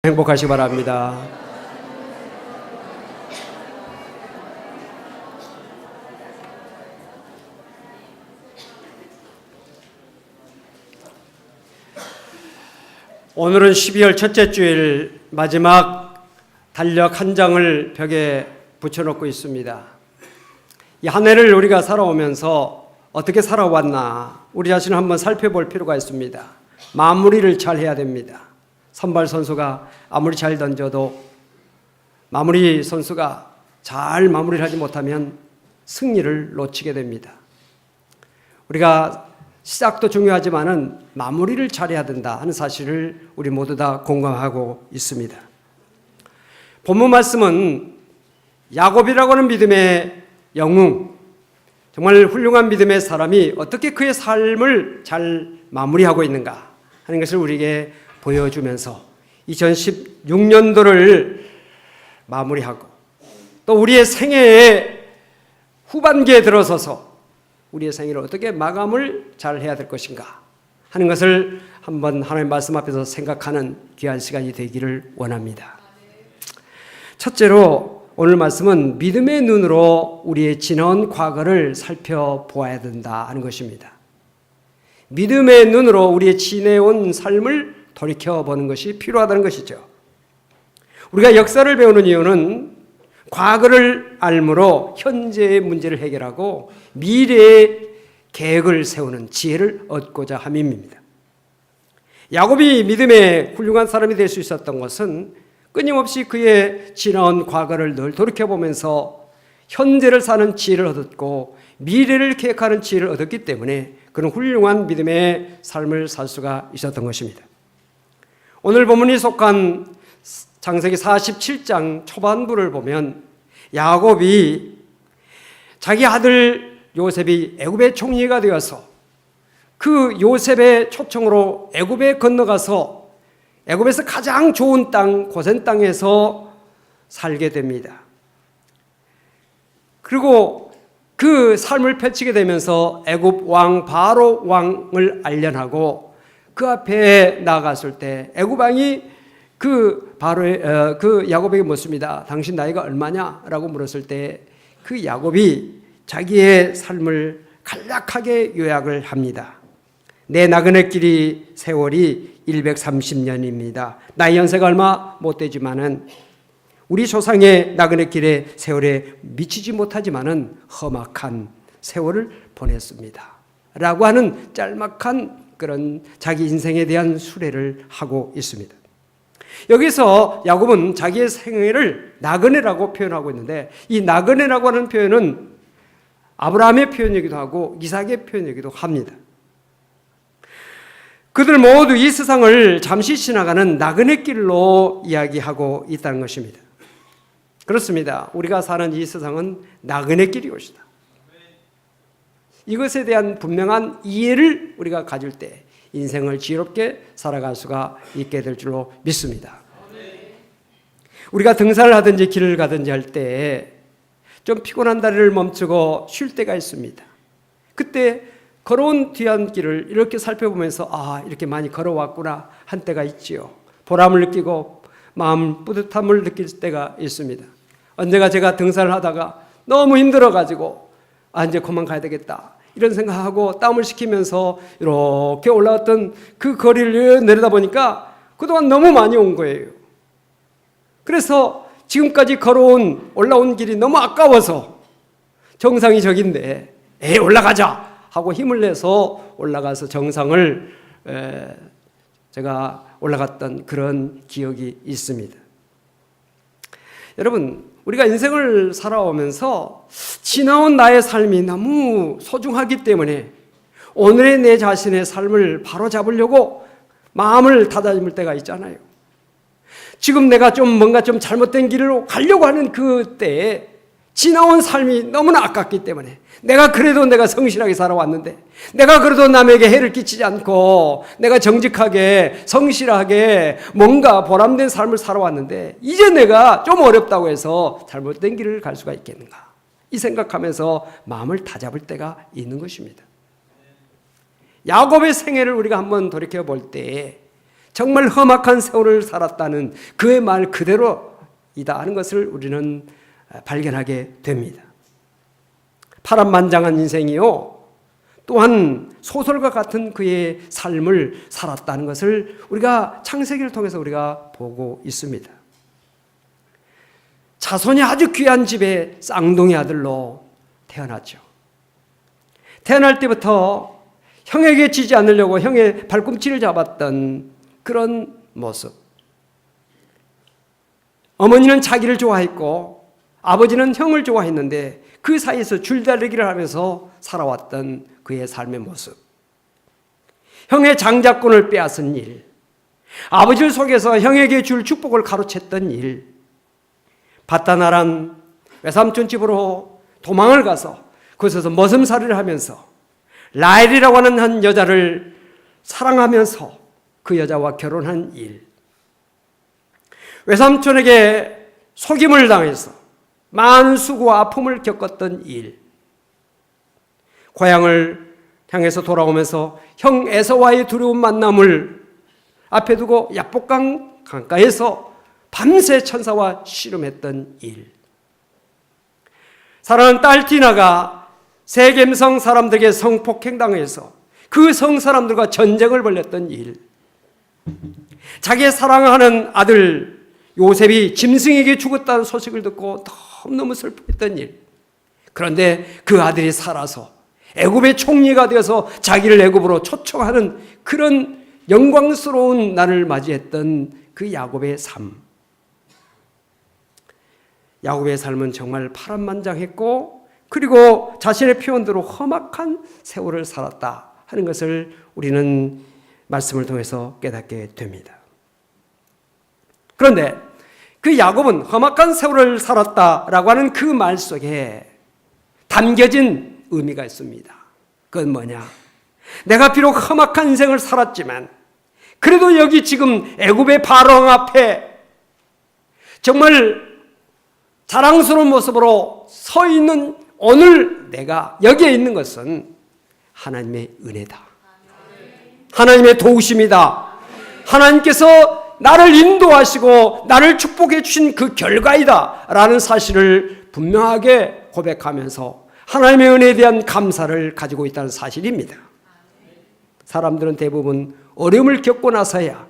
행복하시기 바랍니다. 오늘은 12월 첫째 주일 마지막 달력 한 장을 벽에 붙여놓고 있습니다. 이 한 해를 우리가 살아오면서 어떻게 살아왔나 우리 자신을 한번 살펴볼 필요가 있습니다. 마무리를 잘 해야 됩니다. 선발 선수가 아무리 잘 던져도 마무리 선수가 잘 마무리를 하지 못하면 승리를 놓치게 됩니다. 우리가 시작도 중요하지만은 마무리를 잘해야 된다 하는 사실을 우리 모두 다 공감하고 있습니다. 본문 말씀은 야곱이라고 하는 믿음의 영웅, 정말 훌륭한 믿음의 사람이 어떻게 그의 삶을 잘 마무리하고 있는가 하는 것을 우리에게 보여주면서 2016년도를 마무리하고 또 우리의 생애의 후반기에 들어서서 우리의 생애를 어떻게 마감을 잘 해야 될 것인가 하는 것을 한번 하나님의 말씀 앞에서 생각하는 귀한 시간이 되기를 원합니다. 첫째로 오늘 말씀은 믿음의 눈으로 우리의 지나온 과거를 살펴보아야 된다 하는 것입니다. 믿음의 눈으로 우리의 지내온 삶을 돌이켜보는 것이 필요하다는 것이죠. 우리가 역사를 배우는 이유는 과거를 알므로 현재의 문제를 해결하고 미래의 계획을 세우는 지혜를 얻고자 함입니다. 야곱이 믿음의 훌륭한 사람이 될 수 있었던 것은 끊임없이 그의 지나온 과거를 늘 돌이켜보면서 현재를 사는 지혜를 얻었고 미래를 계획하는 지혜를 얻었기 때문에 그런 훌륭한 믿음의 삶을 살 수가 있었던 것입니다. 오늘 본문이 속한 창세기 47장 초반부를 보면 야곱이 자기 아들 요셉이 애굽의 총리가 되어서 그 요셉의 초청으로 애굽에 건너가서 애굽에서 가장 좋은 땅 고센 땅에서 살게 됩니다. 그리고 그 삶을 펼치게 되면서 애굽 왕 바로 왕을 알련하고 그 앞에 나아갔을 때 애굽 왕이 그 야곱에게 묻습니다. 당신 나이가 얼마냐라고 물었을 때 그 야곱이 자기의 삶을 간략하게 요약을 합니다. 내 나그네 길이 세월이 130년입니다. 나이 연세가 얼마 못 되지만은 우리 조상의 나그네 길의 세월에 미치지 못하지만은 험악한 세월을 보냈습니다. 라고 하는 짤막한 그런 자기 인생에 대한 수레를 하고 있습니다. 여기서 야곱은 자기의 생애를 나그네라고 표현하고 있는데 이 나그네라고 하는 표현은 아브라함의 표현이기도 하고 이삭의 표현이기도 합니다. 그들 모두 이 세상을 잠시 지나가는 나그네 길로 이야기하고 있다는 것입니다. 그렇습니다. 우리가 사는 이 세상은 나그네 길이옵니다. 이것에 대한 분명한 이해를 우리가 가질 때 인생을 지혜롭게 살아갈 수가 있게 될 줄로 믿습니다. 우리가 등산을 하든지 길을 가든지 할 때 좀 피곤한 다리를 멈추고 쉴 때가 있습니다. 그때 걸어온 뒤안길을 이렇게 살펴보면서 이렇게 많이 걸어왔구나 한 때가 있지요. 보람을 느끼고 마음 뿌듯함을 느낄 때가 있습니다. 언제가 제가 등산을 하다가 너무 힘들어가지고 이제 그만 가야 되겠다 이런 생각하고 땀을 식히면서 이렇게 올라왔던 그 거리를 내려다 보니까 그동안 너무 많이 온 거예요. 그래서 지금까지 올라온 길이 너무 아까워서 정상이 저긴데 올라가자 하고 힘을 내서 올라가서 정상을 제가 올라갔던 그런 기억이 있습니다. 여러분, 우리가 인생을 살아오면서 지나온 나의 삶이 너무 소중하기 때문에 오늘의 내 자신의 삶을 바로잡으려고 마음을 다잡을 때가 있잖아요. 지금 내가 뭔가 잘못된 길로 가려고 하는 그때에 지나온 삶이 너무나 아깝기 때문에 내가 성실하게 살아왔는데 내가 그래도 남에게 해를 끼치지 않고 내가 정직하게 성실하게 뭔가 보람된 삶을 살아왔는데 이제 내가 좀 어렵다고 해서 잘못된 길을 갈 수가 있겠는가 이 생각하면서 마음을 다잡을 때가 있는 것입니다. 야곱의 생애를 우리가 한번 돌이켜 볼 때 정말 험악한 세월을 살았다는 그의 말 그대로이다 하는 것을 우리는 발견하게 됩니다. 파란만장한 인생이요, 또한 소설과 같은 그의 삶을 살았다는 것을 우리가 창세기를 통해서 우리가 보고 있습니다. 자손이 아주 귀한 집의 쌍둥이 아들로 태어났죠. 태어날 때부터 형에게 지지 않으려고 형의 발꿈치를 잡았던 그런 모습. 어머니는 자기를 좋아했고 아버지는 형을 좋아했는데 그 사이에서 줄다리기를 하면서 살아왔던 그의 삶의 모습. 형의 장자권을 빼앗은 일, 아버지를 속여서 형에게 줄 축복을 가로챘던 일, 바다나란 외삼촌 집으로 도망을 가서 그곳에서 머슴살이를 하면서 라헬이라고 하는 한 여자를 사랑하면서 그 여자와 결혼한 일, 외삼촌에게 속임을 당해서 많은 수고와 아픔을 겪었던 일, 고향을 향해서 돌아오면서 형 에서와의 두려운 만남을 앞에 두고 야복강 강가에서 밤새 천사와 씨름했던 일, 사랑하는 딸 디나가 세겜성 사람들에게 성폭행당해서 그 성 사람들과 전쟁을 벌였던 일, 자기의 사랑하는 아들 요셉이 짐승에게 죽었다는 소식을 듣고 너무너무 슬퍼했던 일, 그런데 그 아들이 살아서 애굽의 총리가 되어서 자기를 애굽으로 초청하는 그런 영광스러운 날을 맞이했던 그 야곱의 삶. 야곱의 삶은 정말 파란만장했고 그리고 자신의 표현대로 험악한 세월을 살았다 하는 것을 우리는 말씀을 통해서 깨닫게 됩니다. 그런데 그 야곱은 험악한 세월을 살았다라고 하는 그 말 속에 담겨진 의미가 있습니다. 그건 뭐냐? 내가 비록 험악한 인생을 살았지만 그래도 여기 지금 애굽의 바로왕 앞에 정말 자랑스러운 모습으로 서 있는 오늘 내가 여기에 있는 것은 하나님의 은혜다. 하나님의 도우심이다. 하나님께서 나를 인도하시고 나를 축복해 주신 그 결과이다 라는 사실을 분명하게 고백하면서 하나님의 은혜에 대한 감사를 가지고 있다는 사실입니다. 사람들은 대부분 어려움을 겪고 나서야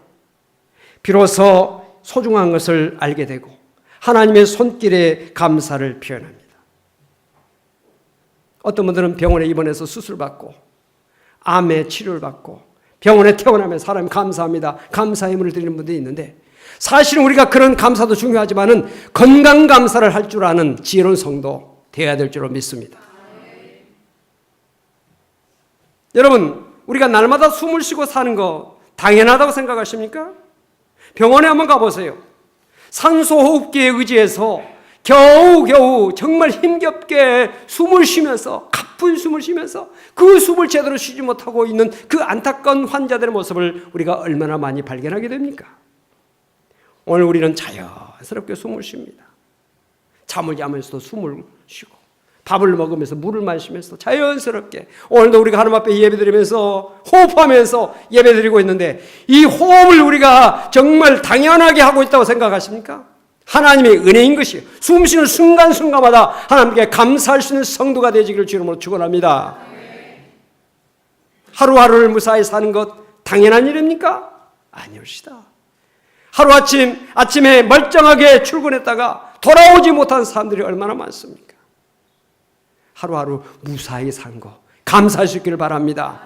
비로소 소중한 것을 알게 되고 하나님의 손길에 감사를 표현합니다. 어떤 분들은 병원에 입원해서 수술받고 암의 치료를 받고 병원에 퇴원하면 사람이 감사합니다, 감사의 힘을 드리는 분들이 있는데, 사실은 우리가 그런 감사도 중요하지만은 건강 감사를 할 줄 아는 지혜로운 성도 되어야 될 줄로 믿습니다. 여러분, 우리가 날마다 숨을 쉬고 사는 거 당연하다고 생각하십니까? 병원에 한번 가보세요. 산소호흡기에 의지해서 겨우겨우 정말 힘겹게 숨을 쉬면서, 가쁜 숨을 쉬면서 그 숨을 제대로 쉬지 못하고 있는 그 안타까운 환자들의 모습을 우리가 얼마나 많이 발견하게 됩니까? 오늘 우리는 자연스럽게 숨을 쉽니다. 잠을 자면서도 숨을 쉬고 밥을 먹으면서 물을 마시면서 자연스럽게 오늘도 우리가 하나님 앞에 예배드리면서 호흡하면서 예배드리고 있는데, 이 호흡을 우리가 정말 당연하게 하고 있다고 생각하십니까? 하나님의 은혜인 것이 숨쉬는 순간순간마다 하나님께 감사할 수 있는 성도가 되시기를 주님으로 축원합니다. 하루하루를 무사히 사는 것 당연한 일입니까? 아니옵시다. 아침에 멀쩡하게 출근했다가 돌아오지 못한 사람들이 얼마나 많습니까? 하루하루 무사히 산 거 감사할 수 있기를 바랍니다.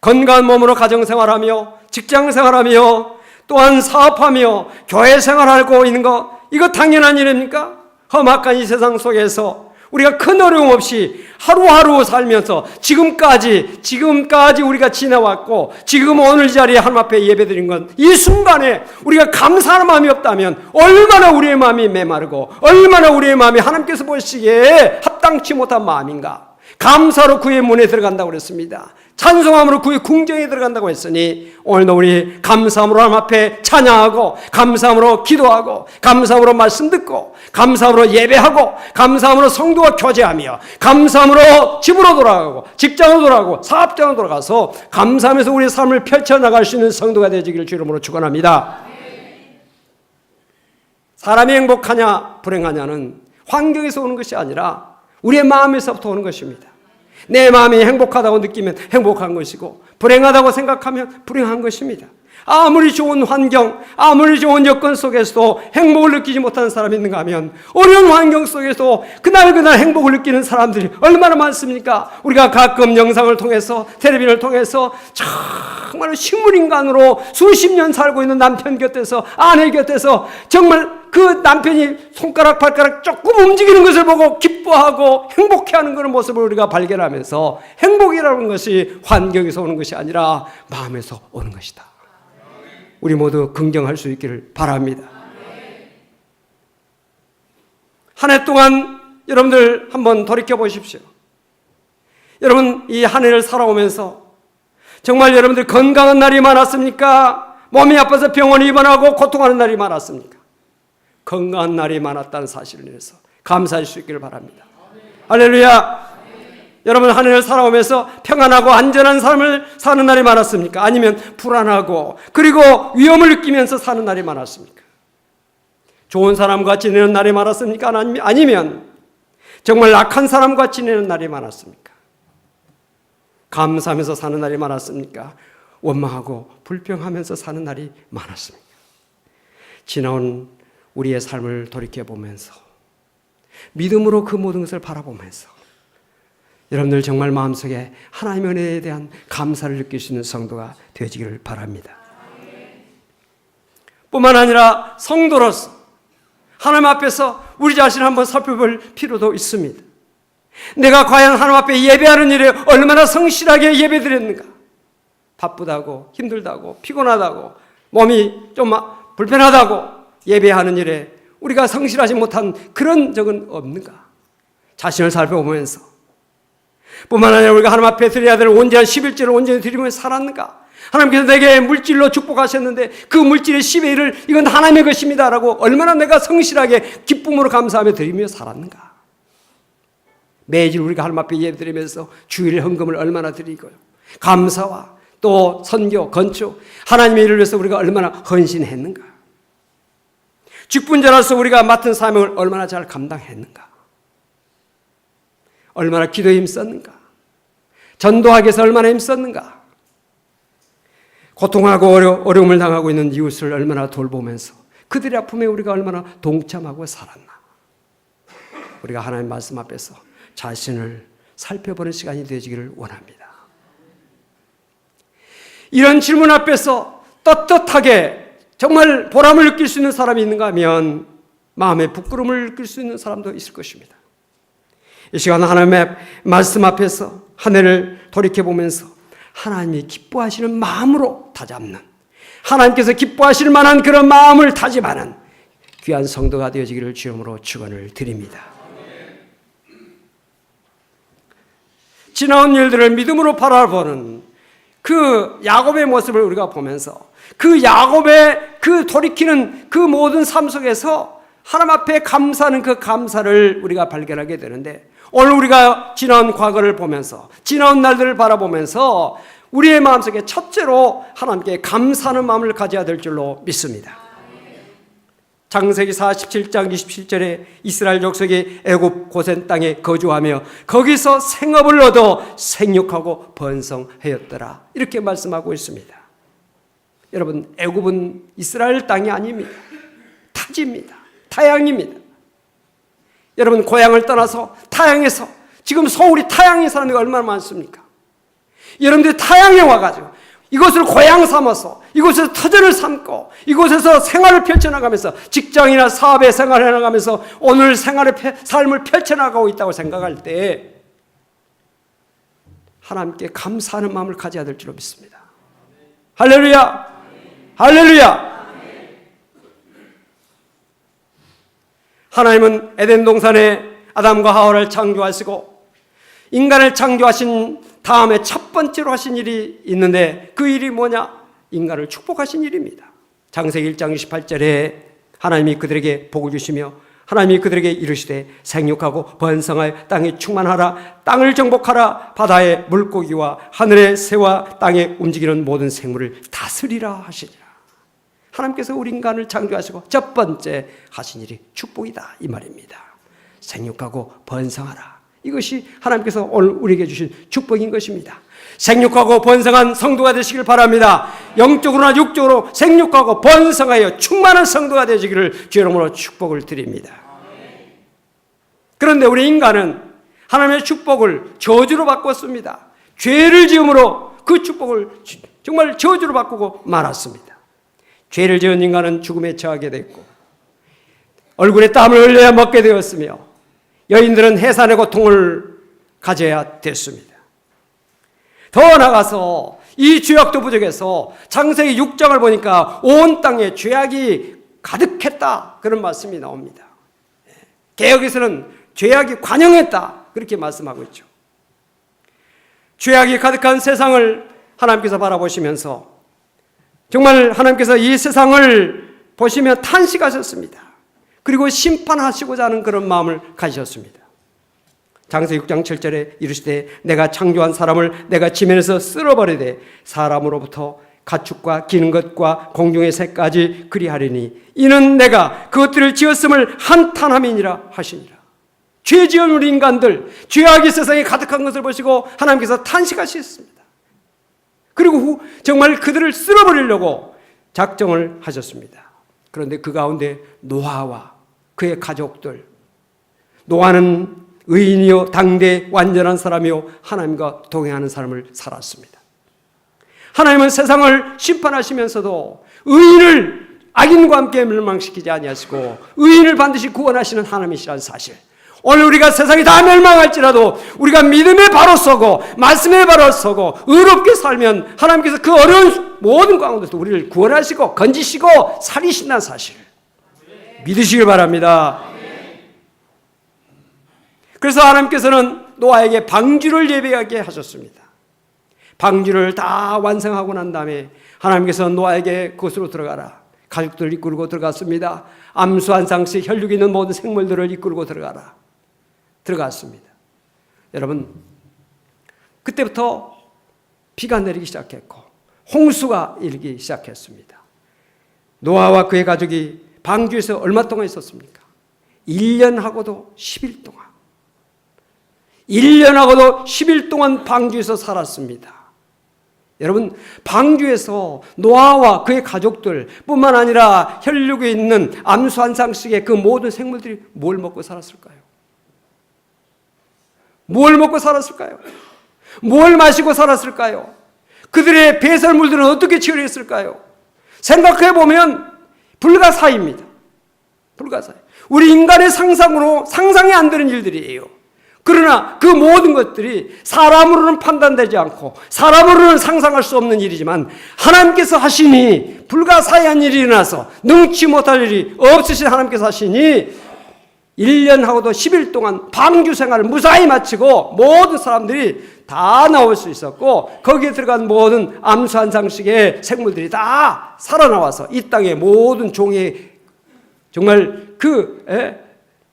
건강한 몸으로 가정생활하며 직장생활하며 또한 사업하며 교회 생활하고 있는 것, 이거 당연한 일입니까? 험악한 이 세상 속에서 우리가 큰 어려움 없이 하루하루 살면서 지금까지 우리가 지나왔고 지금 오늘 자리에 하나님 앞에 예배드린 건 이 순간에 우리가 감사하는 마음이 없다면 얼마나 우리의 마음이 메마르고 얼마나 우리의 마음이 하나님께서 보시기에 합당치 못한 마음인가. 감사로 그의 문에 들어간다고 그랬습니다. 찬송함으로 그의 궁정에 들어간다고 했으니 오늘도 우리 감사함으로 하나님 앞에 찬양하고 감사함으로 기도하고 감사함으로 말씀 듣고 감사함으로 예배하고 감사함으로 성도와 교제하며 감사함으로 집으로 돌아가고 직장으로 돌아가고 사업장으로 돌아가서 감사하면서 우리의 삶을 펼쳐나갈 수 있는 성도가 되시기를 주 이름으로 축원합니다. 사람이 행복하냐 불행하냐는 환경에서 오는 것이 아니라 우리의 마음에서부터 오는 것입니다. 내 마음이 행복하다고 느끼면 행복한 것이고 불행하다고 생각하면 불행한 것입니다. 아무리 좋은 환경, 아무리 좋은 여건 속에서도 행복을 느끼지 못하는 사람이 있는가 하면 어려운 환경 속에서도 그날 행복을 느끼는 사람들이 얼마나 많습니까? 우리가 가끔 영상을 통해서 텔레비전을 통해서 정말 식물인간으로 수십 년 살고 있는 남편 곁에서 아내 곁에서 정말 그 남편이 손가락 발가락 조금 움직이는 것을 보고 기뻐하고 행복해하는 그런 모습을 우리가 발견하면서 행복이라는 것이 환경에서 오는 것이 아니라 마음에서 오는 것이다. 우리 모두 긍정할 수 있기를 바랍니다. 한 해 동안 여러분들 한번 돌이켜 보십시오. 여러분 이 한 해를 살아오면서 정말 여러분들 건강한 날이 많았습니까? 몸이 아파서 병원에 입원하고 고통하는 날이 많았습니까? 건강한 날이 많았다는 사실을 인해서 감사할 수 있기를 바랍니다. 할렐루야. 여러분 한 해를 살아오면서 평안하고 안전한 삶을 사는 날이 많았습니까? 아니면 불안하고 그리고 위험을 느끼면서 사는 날이 많았습니까? 좋은 사람과 지내는 날이 많았습니까? 아니면 정말 악한 사람과 지내는 날이 많았습니까? 감사하면서 사는 날이 많았습니까? 원망하고 불평하면서 사는 날이 많았습니까? 지나온 우리의 삶을 돌이켜보면서 믿음으로 그 모든 것을 바라보면서 여러분들 정말 마음속에 하나님의 은혜에 대한 감사를 느낄 수 있는 성도가 되시기를 바랍니다. 뿐만 아니라 성도로서 하나님 앞에서 우리 자신을 한번 살펴볼 필요도 있습니다. 내가 과연 하나님 앞에 예배하는 일에 얼마나 성실하게 예배드렸는가? 바쁘다고 힘들다고 피곤하다고 몸이 좀 불편하다고 예배하는 일에 우리가 성실하지 못한 그런 적은 없는가? 자신을 살펴보면서 뿐만 아니라 우리가 하나님 앞에 드려야 될 온전한 11조를 온전히 드리면서 살았는가? 하나님께서 내게 물질로 축복하셨는데 그 물질의 10의 1을 이건 하나님의 것입니다 라고 얼마나 내가 성실하게 기쁨으로 감사하며 드리며 살았는가? 매일 우리가 하나님 앞에 예배드리면서 주일 헌금을 얼마나 드리고요. 감사와 또 선교, 건축, 하나님의 일을 위해서 우리가 얼마나 헌신했는가? 직분자로서 우리가 맡은 사명을 얼마나 잘 감당했는가? 얼마나 기도에 힘썼는가? 전도하기 위해서 얼마나 힘썼는가? 고통하고 어려움을 당하고 있는 이웃을 얼마나 돌보면서 그들의 아픔에 우리가 얼마나 동참하고 살았나? 우리가 하나님 말씀 앞에서 자신을 살펴보는 시간이 되어지기를 원합니다. 이런 질문 앞에서 떳떳하게 정말 보람을 느낄 수 있는 사람이 있는가 하면 마음의 부끄러움을 느낄 수 있는 사람도 있을 것입니다. 이 시간 하나님의 말씀 앞에서 한 해를 돌이켜보면서 하나님이 기뻐하시는 마음으로 다잡는, 하나님께서 기뻐하실 만한 그런 마음을 다짐하는 귀한 성도가 되어지기를 주님으로 축원을 드립니다. 지나온 일들을 믿음으로 바라보는 그 야곱의 모습을 우리가 보면서 그 야곱의 그 돌이키는 그 모든 삶 속에서 하나님 앞에 감사하는 그 감사를 우리가 발견하게 되는데, 오늘 우리가 지나온 과거를 보면서 지나온 날들을 바라보면서 우리의 마음속에 첫째로 하나님께 감사하는 마음을 가져야 될 줄로 믿습니다. 창세기 47장 27절에 이스라엘 족속이 애굽 고센 땅에 거주하며 거기서 생업을 얻어 생육하고 번성하였더라, 이렇게 말씀하고 있습니다. 여러분, 애굽은 이스라엘 땅이 아닙니다. 타지입니다. 타양입니다. 여러분, 고향을 떠나서 타양에서 지금 서울이 타양에 사는 데가 얼마나 많습니까? 여러분들이 타양에 와가지고 이곳을 고향 삼아서 이곳에서 터전을 삼고 이곳에서 생활을 펼쳐나가면서 직장이나 사업에 생활을 해나가면서 오늘 생활의 삶을 펼쳐나가고 있다고 생각할 때 하나님께 감사하는 마음을 가져야 될 줄로 믿습니다. 할렐루야! 할렐루야! 하나님은 에덴 동산에 아담과 하와를 창조하시고 인간을 창조하신 다음에 첫 번째로 하신 일이 있는데 그 일이 뭐냐? 인간을 축복하신 일입니다. 창세기 1장 28절에 하나님이 그들에게 복을 주시며 하나님이 그들에게 이르시되 생육하고 번성하여 땅에 충만하라, 땅을 정복하라, 바다의 물고기와 하늘의 새와 땅에 움직이는 모든 생물을 다스리라 하시니라. 하나님께서 우리 인간을 창조하시고 첫 번째 하신 일이 축복이다 이 말입니다. 생육하고 번성하라. 이것이 하나님께서 오늘 우리에게 주신 축복인 것입니다. 생육하고 번성한 성도가 되시길 바랍니다. 영적으로나 육적으로 생육하고 번성하여 충만한 성도가 되시기를 주의 이름으로 축복을 드립니다. 그런데 우리 인간은 하나님의 축복을 저주로 바꿨습니다. 죄를 지음으로 그 축복을 정말 저주로 바꾸고 말았습니다. 죄를 지은 인간은 죽음에 처하게 됐고 얼굴에 땀을 흘려야 먹게 되었으며 여인들은 해산의 고통을 가져야 됐습니다. 더 나아가서 이 죄악도 부족해서 창세기 6장을 보니까 온 땅에 죄악이 가득했다 그런 말씀이 나옵니다. 개역에서는 죄악이 관영했다 그렇게 말씀하고 있죠. 죄악이 가득한 세상을 하나님께서 바라보시면서 정말 하나님께서 이 세상을 보시며 탄식하셨습니다. 그리고 심판하시고자 하는 그런 마음을 가지셨습니다. 창세기 6장 7절에 이르시되 내가 창조한 사람을 내가 지면에서 쓸어버리되 사람으로부터 가축과 기는 것과 공중의 새까지 그리하리니 이는 내가 그것들을 지었음을 한탄함이니라 하시니라. 죄 지은 우리 인간들, 죄악이 세상에 가득한 것을 보시고 하나님께서 탄식하셨습니다. 그리고 정말 그들을 쓸어버리려고 작정을 하셨습니다. 그런데 그 가운데 노아와 그의 가족들, 노아는 의인이요 당대 완전한 사람이요 하나님과 동행하는 삶을 살았습니다. 하나님은 세상을 심판하시면서도 의인을 악인과 함께 멸망시키지 아니하시고 의인을 반드시 구원하시는 하나님이시라는 사실, 오늘 우리가 세상이 다 멸망할지라도 우리가 믿음에 바로 서고 말씀에 바로 서고 의롭게 살면 하나님께서 그 어려운 모든 가운데서 우리를 구원하시고 건지시고 살리신다는 사실 믿으시길 바랍니다. 그래서 하나님께서는 노아에게 방주를 예배하게 하셨습니다. 방주를 다 완성하고 난 다음에 하나님께서 노아에게 그곳으로 들어가라. 가족들을 이끌고 들어갔습니다. 암수 한 쌍씩 혈육이 있는 모든 생물들을 이끌고 들어갔습니다. 여러분, 그때부터 비가 내리기 시작했고 홍수가 일기 시작했습니다. 노아와 그의 가족이 방주에서 얼마 동안 있었습니까? 1년하고도 10일 동안. 1년하고도 10일 동안 방주에서 살았습니다. 여러분, 방주에서 노아와 그의 가족들 뿐만 아니라 혈육에 있는 암수 한 쌍씩의 그 모든 생물들이 뭘 먹고 살았을까요? 뭘 먹고 살았을까요? 뭘 마시고 살았을까요? 그들의 배설물들은 어떻게 처리했을까요? 생각해보면 불가사의입니다. 불가사의. 우리 인간의 상상으로 상상이 안 되는 일들이에요. 그러나 그 모든 것들이 사람으로는 판단되지 않고 사람으로는 상상할 수 없는 일이지만 하나님께서 하시니 불가사의한 일이 일어나서 능치 못할 일이 없으신 하나님께서 하시니 1년하고도 10일 동안 방주 생활을 무사히 마치고 모든 사람들이 다 나올 수 있었고 거기에 들어간 모든 암수 한 쌍씩의 생물들이 다 살아나와서 이 땅의 모든 종의 정말 그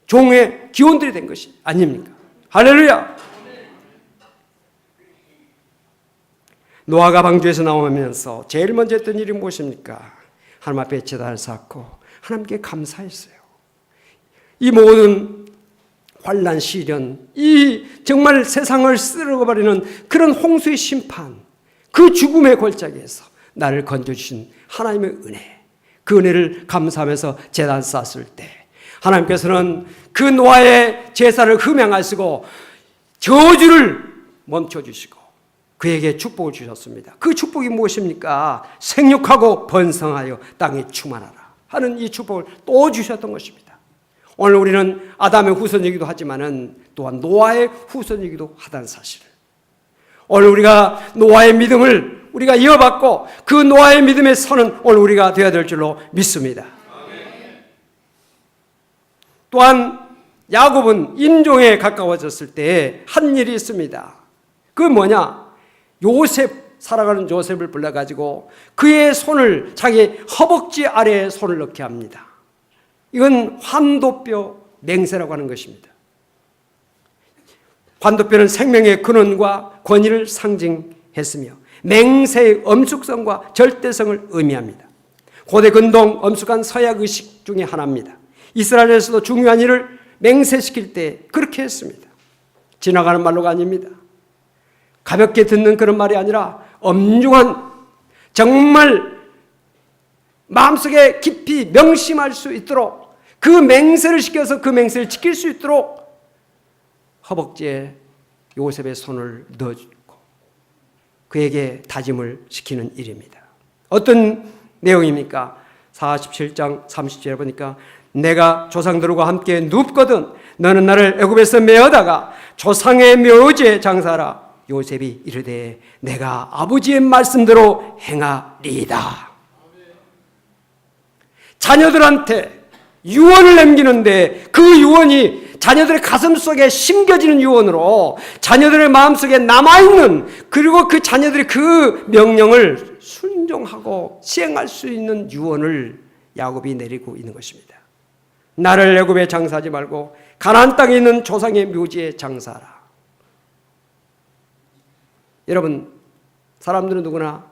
종의 기원들이 된 것이 아닙니까? 할렐루야! 노아가 방주에서 나오면서 제일 먼저 했던 일이 무엇입니까? 하나님 앞에 제단을 쌓고 하나님께 감사했어요. 이 모든 환난, 시련, 이 정말 세상을 쓸어버리는 그런 홍수의 심판, 그 죽음의 골짜기에서 나를 건져주신 하나님의 은혜, 그 은혜를 감사하면서 제단 쌓았을 때 하나님께서는 그 노아의 제사를 흠양하시고 저주를 멈춰주시고 그에게 축복을 주셨습니다. 그 축복이 무엇입니까? 생육하고 번성하여 땅에 충만하라 하는 이 축복을 또 주셨던 것입니다. 오늘 우리는 아담의 후손이기도 하지만은 또한 노아의 후손이기도 하다는 사실을, 오늘 우리가 노아의 믿음을 우리가 이어받고 그 노아의 믿음의 선은 오늘 우리가 되어야 될 줄로 믿습니다. 또한 야곱은 임종에 가까워졌을 때 한 일이 있습니다. 그건 뭐냐? 살아가는 요셉을 불러가지고 그의 손을 자기 허벅지 아래에 손을 넣게 합니다. 이건 환도뼈 맹세라고 하는 것입니다. 환도뼈는 생명의 근원과 권위를 상징했으며 맹세의 엄숙성과 절대성을 의미합니다. 고대 근동 엄숙한 서약 의식 중에 하나입니다. 이스라엘에서도 중요한 일을 맹세시킬 때 그렇게 했습니다. 지나가는 말로가 아닙니다. 가볍게 듣는 그런 말이 아니라 엄중한, 정말 마음속에 깊이 명심할 수 있도록 그 맹세를 시켜서 그 맹세를 지킬 수 있도록 허벅지에 요셉의 손을 넣어주고 그에게 다짐을 시키는 일입니다. 어떤 내용입니까? 47장 30절에 보니까 내가 조상들과 함께 눕거든 너는 나를 애굽에서 메어다가 조상의 묘지에 장사하라. 요셉이 이르되 내가 아버지의 말씀대로 행하리이다. 자녀들한테 유언을 남기는데 그 유언이 자녀들의 가슴 속에 심겨지는 유언으로 자녀들의 마음속에 남아있는, 그리고 그 자녀들이 그 명령을 순종하고 시행할 수 있는 유언을 야곱이 내리고 있는 것입니다. 나를 애굽에 장사하지 말고 가나안 땅에 있는 조상의 묘지에 장사하라. 여러분, 사람들은 누구나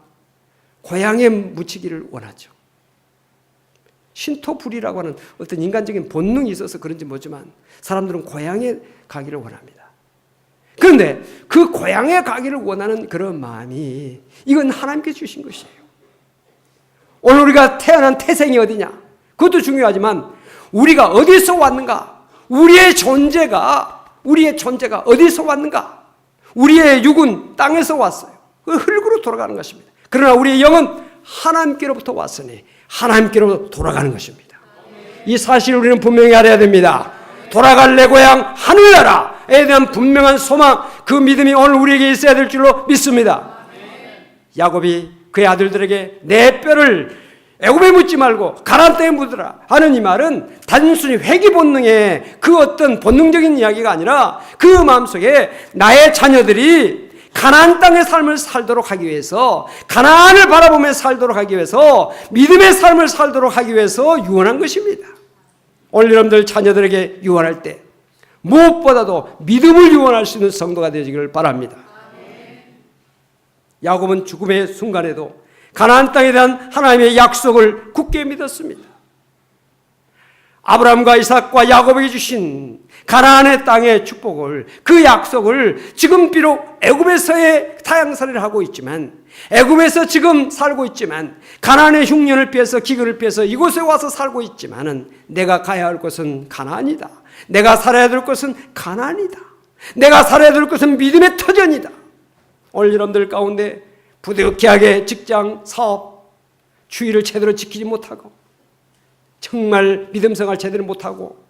고향에 묻히기를 원하죠. 신토불이라고 하는 어떤 인간적인 본능이 있어서 그런지 모르지만 사람들은 고향에 가기를 원합니다. 그런데 그 고향에 가기를 원하는 그런 마음이 이건 하나님께 주신 것이에요. 오늘 우리가 태어난 태생이 어디냐? 그것도 중요하지만 우리가 어디서 왔는가? 우리의 존재가 어디서 왔는가? 우리의 육은 땅에서 왔어요. 그 흙으로 돌아가는 것입니다. 그러나 우리의 영은 하나님께로부터 왔으니 하나님께로 돌아가는 것입니다. 이 사실을 우리는 분명히 알아야 됩니다. 돌아갈 내 고향 하늘나라에 대한 분명한 소망, 그 믿음이 오늘 우리에게 있어야 될 줄로 믿습니다. 야곱이 그의 아들들에게 내 뼈를 애굽에 묻지 말고 가나안 땅에 묻으라 하는 이 말은 단순히 회귀 본능의 그 어떤 본능적인 이야기가 아니라 그 마음속에 나의 자녀들이 가나안 땅의 삶을 살도록 하기 위해서, 가나안을 바라보며 살도록 하기 위해서, 믿음의 삶을 살도록 하기 위해서 유언한 것입니다. 오늘 여러분들 자녀들에게 유언할 때 무엇보다도 믿음을 유언할 수 있는 성도가 되시기를 바랍니다. 야곱은 죽음의 순간에도 가나안 땅에 대한 하나님의 약속을 굳게 믿었습니다. 아브라함과 이삭과 야곱에게 주신 가나안의 땅의 축복을, 그 약속을 지금 비록 애굽에서의 타향살이를 하고 있지만, 애굽에서 지금 살고 있지만, 가나안의 흉년을 피해서 기근을 피해서 이곳에 와서 살고 있지만은 내가 가야 할 곳은 가나안이다. 내가 살아야 될 곳은 가나안이다. 내가 살아야 될 곳은 믿음의 터전이다. 오늘 여러분들 가운데 부득이하게 직장, 사업, 주의를 제대로 지키지 못하고 정말 믿음 생활 제대로 못하고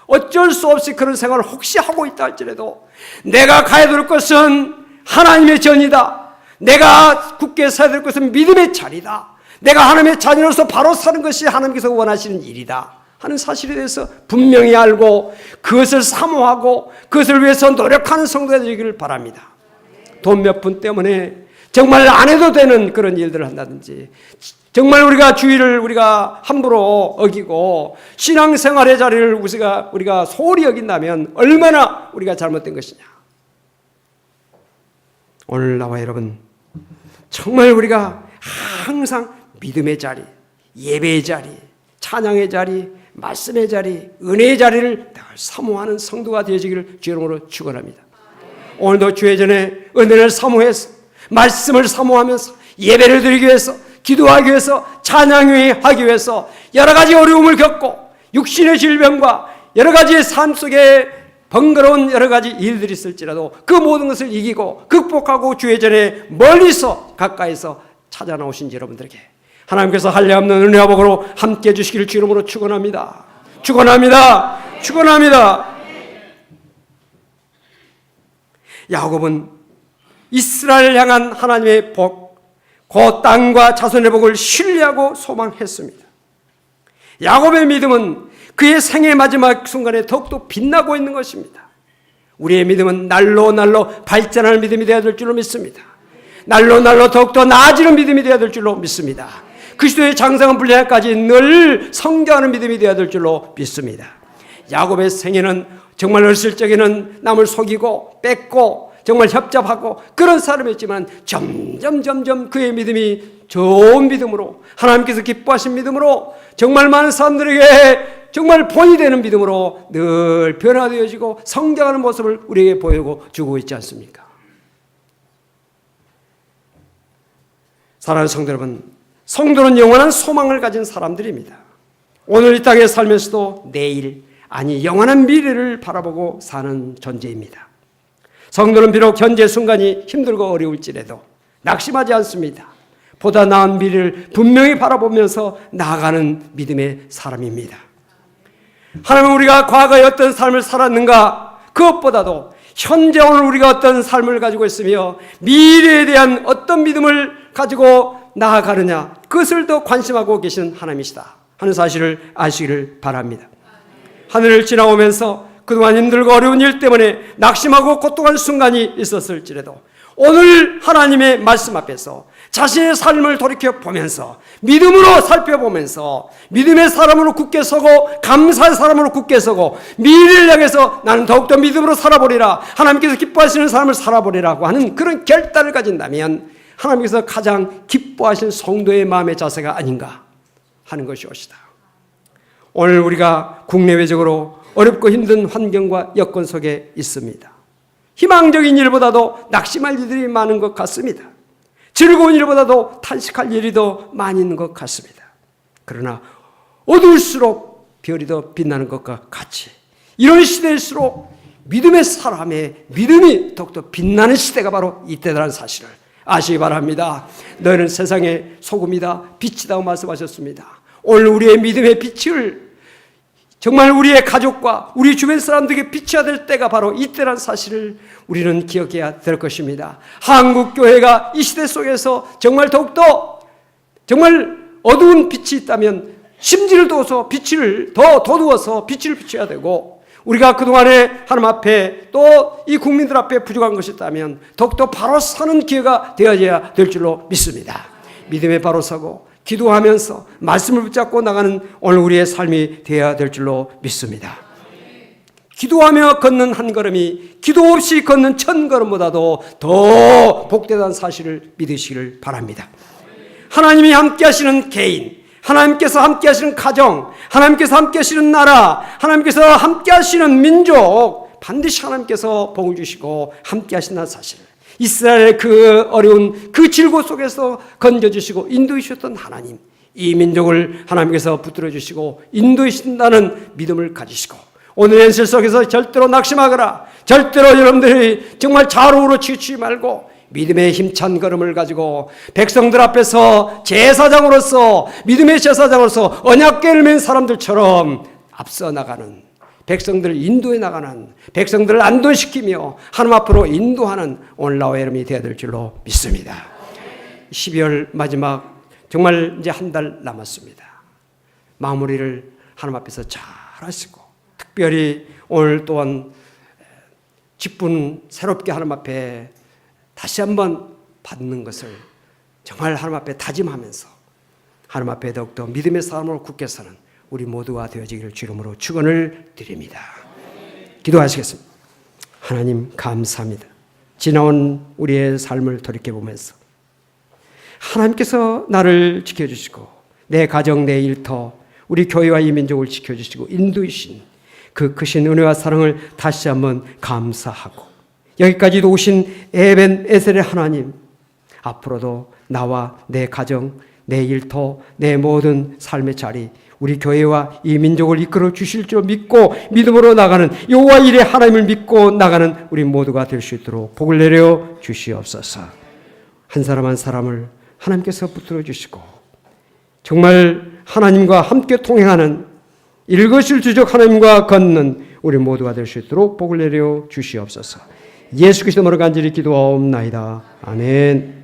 어쩔 수 없이 그런 생활을 혹시 하고 있다 할지라도 내가 가야 될 것은 하나님의 전이다. 내가 굳게 서야 될 것은 믿음의 자리다. 내가 하나님의 자녀로서 바로 사는 것이 하나님께서 원하시는 일이다 하는 사실에 대해서 분명히 알고 그것을 사모하고 그것을 위해서 노력하는 성도가 되기를 바랍니다. 돈 몇 푼 때문에 정말 안 해도 되는 그런 일들을 한다든지, 정말 우리가 주의를 우리가 함부로 어기고 신앙생활의 자리를 우리가 소홀히 여긴다면 얼마나 우리가 잘못된 것이냐. 오늘 나와 여러분, 정말 우리가 항상 믿음의 자리, 예배의 자리, 찬양의 자리, 말씀의 자리, 은혜의 자리를 늘 사모하는 성도가 되어지기를 주 이름으로 축원합니다. 오늘도 주의 전에 은혜를 사모해서, 말씀을 사모하면서 예배를 드리기 위해서, 기도하기 위해서, 찬양하기 위해서 여러 가지 어려움을 겪고 육신의 질병과 여러 가지의 삶 속에 번거로운 여러 가지 일들이 있을지라도 그 모든 것을 이기고 극복하고 주의 전에 멀리서 가까이서 찾아 나오신 여러분들에게 하나님께서 한량없는 은혜와 복으로 함께해 주시기를 주 이름으로 축원합니다. 축원합니다. 축원합니다. 야곱은 이스라엘을 향한 하나님의 복, 그 땅과 자손의 복을 신뢰하고 소망했습니다. 야곱의 믿음은 그의 생의 마지막 순간에 더욱더 빛나고 있는 것입니다. 우리의 믿음은 날로 날로 발전하는 믿음이 되어야 될 줄로 믿습니다. 날로 날로 더욱더 나아지는 믿음이 되어야 될 줄로 믿습니다. 그리스도의 장성한 분량까지 늘 성장하는 믿음이 되어야 될 줄로 믿습니다. 야곱의 생애는 정말 어렸을 적에는 남을 속이고 뺏고 정말 협잡하고 그런 사람이었지만 점점 그의 믿음이 좋은 믿음으로, 하나님께서 기뻐하신 믿음으로, 정말 많은 사람들에게 정말 본이 되는 믿음으로 늘 변화되어지고 성장하는 모습을 우리에게 보여주고 있지 않습니까? 사랑하는 성도 여러분, 성도는 영원한 소망을 가진 사람들입니다. 오늘 이 땅에 살면서도 내일, 아니 영원한 미래를 바라보고 사는 존재입니다. 성도는 비록 현재 순간이 힘들고 어려울지라도 낙심하지 않습니다. 보다 나은 미래를 분명히 바라보면서 나아가는 믿음의 사람입니다. 하나님은 우리가 과거에 어떤 삶을 살았는가, 그것보다도 현재 오늘 우리가 어떤 삶을 가지고 있으며 미래에 대한 어떤 믿음을 가지고 나아가느냐, 그것을 더 관심하고 계시는 하나님이시다 하는 사실을 아시기를 바랍니다. 하늘을 지나오면서 그동안 힘들고 어려운 일 때문에 낙심하고 고통한 순간이 있었을지라도 오늘 하나님의 말씀 앞에서 자신의 삶을 돌이켜 보면서 믿음으로 살펴보면서 믿음의 사람으로 굳게 서고 감사의 사람으로 굳게 서고 미래를 향해서 나는 더욱더 믿음으로 살아보리라, 하나님께서 기뻐하시는 삶을 살아보리라고 하는 그런 결단을 가진다면 하나님께서 가장 기뻐하신 성도의 마음의 자세가 아닌가 하는 것이옵시다. 오늘 우리가 국내외적으로 어렵고 힘든 환경과 여건 속에 있습니다. 희망적인 일보다도 낙심할 일들이 많은 것 같습니다. 즐거운 일보다도 탄식할 일이 더 많이 있는 것 같습니다. 그러나 어두울수록 별이 더 빛나는 것과 같이 이런 시대일수록 믿음의 사람의 믿음이 더욱더 빛나는 시대가 바로 이때라는 사실을 아시기 바랍니다. 너희는 세상의 소금이다, 빛이다 말씀하셨습니다. 오늘 우리의 믿음의 빛을 정말 우리의 가족과 우리 주변 사람들에게 비춰야 될 때가 바로 이때란 사실을 우리는 기억해야 될 것입니다. 한국교회가 이 시대 속에서 정말 더욱더 정말 어두운 빛이 있다면 심지를 둬서 빛을 더 돋우어서 빛을 비춰야 되고, 우리가 그동안에 하나님 앞에 또 이 국민들 앞에 부족한 것이 있다면 더욱더 바로 서는 기회가 되어야 될 줄로 믿습니다. 믿음에 바로 서고 기도하면서 말씀을 붙잡고 나가는 오늘 우리의 삶이 되어야 될 줄로 믿습니다. 기도하며 걷는 한 걸음이 기도 없이 걷는 1000걸음보다도 더 복되다는 사실을 믿으시기를 바랍니다. 하나님이 함께 하시는 개인, 하나님께서 함께 하시는 가정, 하나님께서 함께 하시는 나라, 하나님께서 함께 하시는 민족, 반드시 하나님께서 복을 주시고 함께 하신다는 사실, 이스라엘의 그 어려운 그 질고 속에서 건져주시고 인도해 주셨던 하나님, 이 민족을 하나님께서 붙들어 주시고 인도해 주신다는 믿음을 가지시고 오늘 현실 속에서 절대로 낙심하거나 절대로 여러분들이 정말 좌우로 치우치지 말고 믿음의 힘찬 걸음을 가지고 백성들 앞에서 제사장으로서, 믿음의 제사장으로서 언약궤를 맨 사람들처럼 앞서 나가는, 백성들을 인도해 나가는, 백성들을 안도시키며 하나님 앞으로 인도하는 오늘 나와 여러분이 되어야 될 줄로 믿습니다. 12월 마지막 정말 이제 한 달 남았습니다. 마무리를 하나님 앞에서 잘 하시고, 특별히 오늘 또한 직분 새롭게 하나님 앞에 다시 한번 받는 것을 정말 하나님 앞에 다짐하면서 하나님 앞에 더욱더 믿음의 사람으로 굳게 사는 우리 모두가 되어지기를 주 이름으로 축원을 드립니다. 기도하시겠습니다. 하나님 감사합니다. 지나온 우리의 삶을 돌이켜보면서 하나님께서 나를 지켜주시고 내 가정, 내 일터, 우리 교회와 이 민족을 지켜주시고 인도이신 그 크신 은혜와 사랑을 다시 한번 감사하고, 여기까지도 오신 에벤 에셀의 하나님, 앞으로도 나와 내 가정, 내 일터, 내 모든 삶의 자리, 우리 교회와 이 민족을 이끌어 주실 줄 믿고 믿음으로 나가는 여호와 일의 하나님을 믿고 나가는 우리 모두가 될 수 있도록 복을 내려 주시옵소서. 한 사람 한 사람을 하나님께서 붙들어 주시고 정말 하나님과 함께 통행하는 일거실주적 하나님과 걷는 우리 모두가 될 수 있도록 복을 내려 주시옵소서. 예수 그리스도 이름으로 간절히 기도하옵나이다. 아멘.